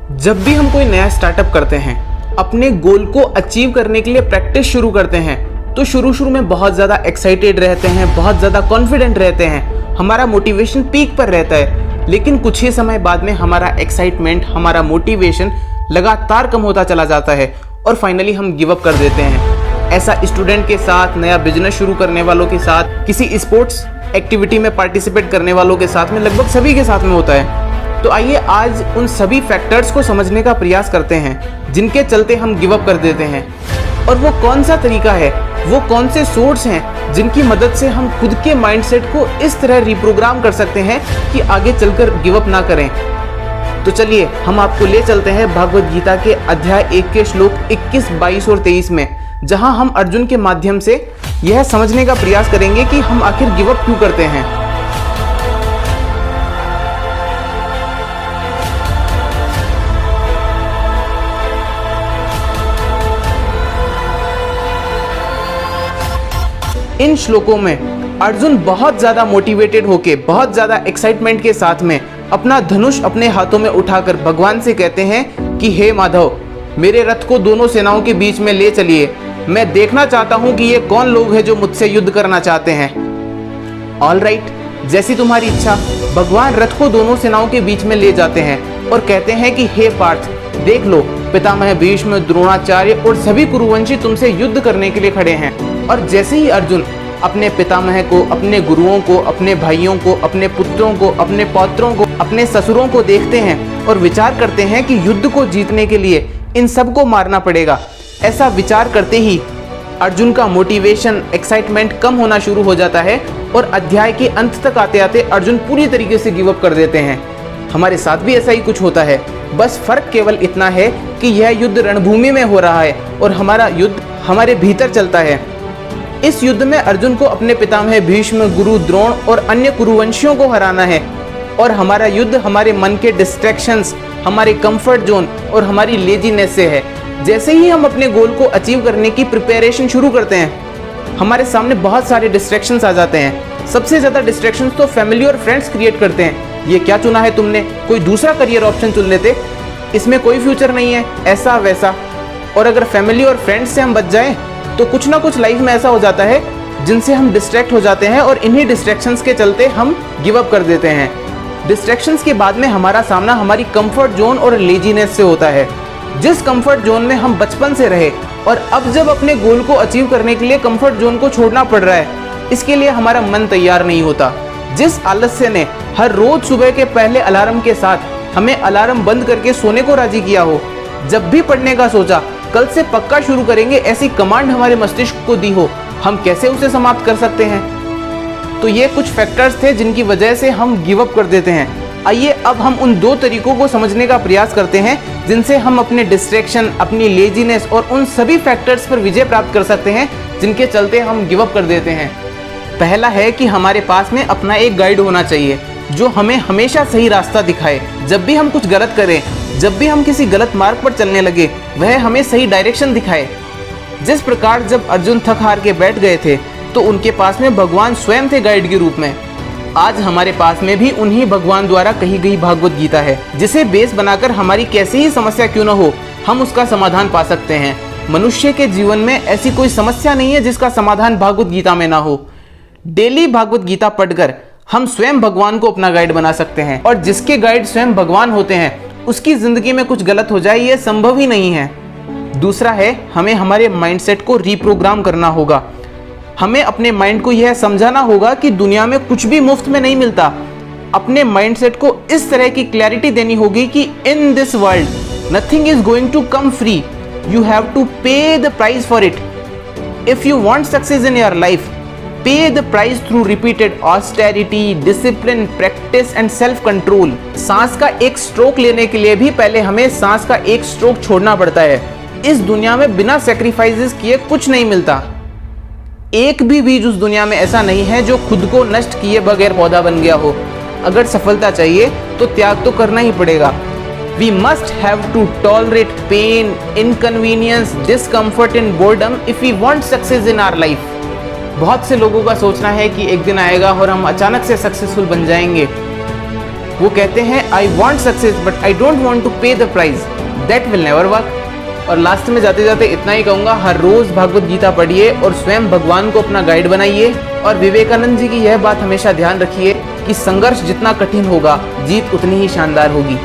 जब भी हम कोई नया स्टार्टअप करते हैं, अपने गोल को अचीव करने के लिए प्रैक्टिस शुरू करते हैं, तो शुरू में बहुत ज़्यादा एक्साइटेड रहते हैं, बहुत ज़्यादा कॉन्फिडेंट रहते हैं, हमारा मोटिवेशन पीक पर रहता है। लेकिन कुछ ही समय बाद में हमारा एक्साइटमेंट, हमारा मोटिवेशन लगातार कम होता चला जाता है और फाइनली हम गिव अप कर देते हैं। ऐसा स्टूडेंट के साथ, नया बिजनेस शुरू करने वालों के साथ, किसी स्पोर्ट्स एक्टिविटी में पार्टिसिपेट करने वालों के साथ में, लगभग सभी के साथ में होता है। तो आइए आज उन सभी फैक्टर्स को समझने का प्रयास करते हैं जिनके चलते हम गिव अप कर देते हैं, और वो कौन सा तरीका है, वो कौन से सोर्स हैं जिनकी मदद से हम खुद के माइंडसेट को इस तरह रिप्रोग्राम कर सकते हैं कि आगे चलकर गिव अप ना करें। तो चलिए हम आपको ले चलते हैं भागवत गीता के अध्याय 1 के श्लोक 21, 22 और 23 में, जहां हम अर्जुन के माध्यम से यह समझने का प्रयास करेंगे कि हम आखिर गिव अप क्यों करते हैं। इन श्लोकों में अर्जुन बहुत ज्यादा मोटिवेटेड होके, बहुत ज्यादा एक्साइटमेंट के साथ में अपना धनुष अपने हाथों में उठाकर भगवान से कहते हैं कि हे माधव, मेरे रथ को दोनों सेनाओं के बीच में ले चलिए। मैं देखना चाहता हूं कि ये कौन लोग हैं जो मुझसे युद्ध करना चाहते हैं। ऑल राइट, जैसी तुम्हारी इच्छा। भगवान रथ को दोनों सेनाओं के बीच में ले जाते हैं और कहते हैं कि हे पार्थ, देख लो, पितामह भीष्म, द्रोणाचार्य और सभी कुरुवंशी तुमसे युद्ध करने के लिए खड़े हैं। और जैसे ही अर्जुन अपने पितामह को, अपने गुरुओं को, अपने भाइयों को, अपने पुत्रों को, अपने पौत्रों को, अपने ससुरों को देखते हैं और विचार करते हैं कि युद्ध को जीतने के लिए इन सबको मारना पड़ेगा, ऐसा विचार करते ही अर्जुन का मोटिवेशन, एक्साइटमेंट कम होना शुरू हो जाता है और अध्याय के अंत तक आते आते अर्जुन पूरी तरीके से गिव अप कर देते हैं। हमारे साथ भी ऐसा ही कुछ होता है, बस फर्क केवल इतना है कि यह युद्ध रणभूमि में हो रहा है और हमारा युद्ध हमारे भीतर चलता है। इस युद्ध में अर्जुन को अपने पितामह भीष्म, गुरु द्रोण और अन्य कुरुवंशियों को हराना है, और हमारा युद्ध हमारे मन के डिस्ट्रैक्शंस, हमारे कंफर्ट जोन और हमारी लेजीनेस से है। जैसे ही हम अपने गोल को अचीव करने की प्रिपरेशन शुरू करते हैं, हमारे सामने बहुत सारे डिस्ट्रैक्शंस आ जाते हैं। सबसे ज़्यादा डिस्ट्रैक्शंस तो फैमिली और फ्रेंड्स क्रिएट करते हैं। ये क्या चुना है तुमने, कोई दूसरा करियर ऑप्शन चुन लेते, इसमें कोई फ्यूचर नहीं है, ऐसा वैसा। और अगर फैमिली और फ्रेंड्स से हम बच जाएं तो कुछ ना कुछ लाइफ में ऐसा हो जाता है जिनसे हम डिस्ट्रैक्ट हो जाते हैं और इन्हीं डिस्ट्रैक्शंस के चलते हम गिव अप कर देते हैं। डिस्ट्रैक्शंस के बाद में हमारा सामना हमारी कंफर्ट जोन और लेजीनेस से होता है, जिस कंफर्ट जोन में हम बचपन से रहे, और अब जब अपने गोल को अचीव करने के लिए कंफर्ट जोन को छोड़ना पड़ रहा है, इसके लिए हमारा मन तैयार नहीं होता। जिस आलस्य ने हर रोज सुबह के पहले अलार्म के साथ हमें अलार्म बंद करके सोने को राजी किया हो, जब भी पढ़ने का सोचा, कल से पक्का शुरू करेंगे, ऐसी कमांड हमारे मस्तिष्क को दी हो, हम कैसे उसे समाप्त कर सकते हैं। तो ये कुछ फैक्टर्स थे जिनकी वजह से हम गिव अप कर देते हैं। आइए अब हम उन दो तरीकों को समझने का प्रयास करते हैं जिनसे हम अपने डिस्ट्रैक्शन, अपनी लेजीनेस और उन सभी फैक्टर्स पर विजय प्राप्त कर सकते हैं जिनके चलते हम गिव अप कर देते हैं। पहला है कि हमारे पास में अपना एक गाइड होना चाहिए जो हमें हमेशा सही रास्ता दिखाए। जब भी हम कुछ गलत करें, जब भी हम किसी गलत मार्ग पर चलने लगे, वह हमें सही डायरेक्शन दिखाए। जिस प्रकार जब अर्जुन थक हार के बैठ गए थे तो उनके पास में भगवान स्वयं थे गाइड के रूप में। आज हमारे पास में भी उन्हीं भगवान द्वारा कही गई भागवत गीता है, जिसे बेस बनाकर हमारी कैसी ही समस्या क्यों न हो, हम उसका समाधान पा सकते हैं। मनुष्य के जीवन में ऐसी कोई समस्या नहीं है जिसका समाधान भागवत गीता में ना हो। डेली भागवत गीता पढ़कर हम स्वयं भगवान को अपना गाइड बना सकते हैं, और जिसके गाइड स्वयं भगवान होते हैं उसकी जिंदगी में कुछ गलत हो जाए, ये संभव ही नहीं है। दूसरा है, हमें हमारे माइंडसेट को रीप्रोग्राम करना होगा। हमें अपने माइंड को यह समझाना होगा कि दुनिया में कुछ भी मुफ्त में नहीं मिलता। अपने माइंडसेट को इस तरह की क्लैरिटी देनी होगी कि in this world nothing is going to come free, you have to pay the price for it. If you want success in your life, pay the price through repeated austerity, discipline, practice and self control। सांस का एक stroke लेने के लिए भी पहले हमें सांस का एक स्ट्रोक छोड़ना पड़ता है। इस दुनिया में बिना सैक्रिफाइसेस किए कुछ नहीं मिलता। एक भी बीज उस दुनिया में ऐसा नहीं है जो खुद को नष्ट किए बगैर पौधा बन गया हो। अगर सफलता चाहिए तो त्याग तो करना ही पड़ेगा। We must have to tolerate pain, inconvenience, discomfort and boredom if we want success in our life। बहुत से लोगों का सोचना है कि एक दिन आएगा और हम अचानक से सक्सेसफुल बन जाएंगे। वो कहते हैं I want success but I don't want to pay the price, that will never work. और लास्ट में जाते जाते इतना ही कहूँगा, हर रोज भागवत गीता पढ़िए और स्वयं भगवान को अपना गाइड बनाइए। और विवेकानंद जी की यह बात हमेशा ध्यान रखिए कि संघर्ष जितना कठिन होगा, जीत उतनी ही शानदार होगी।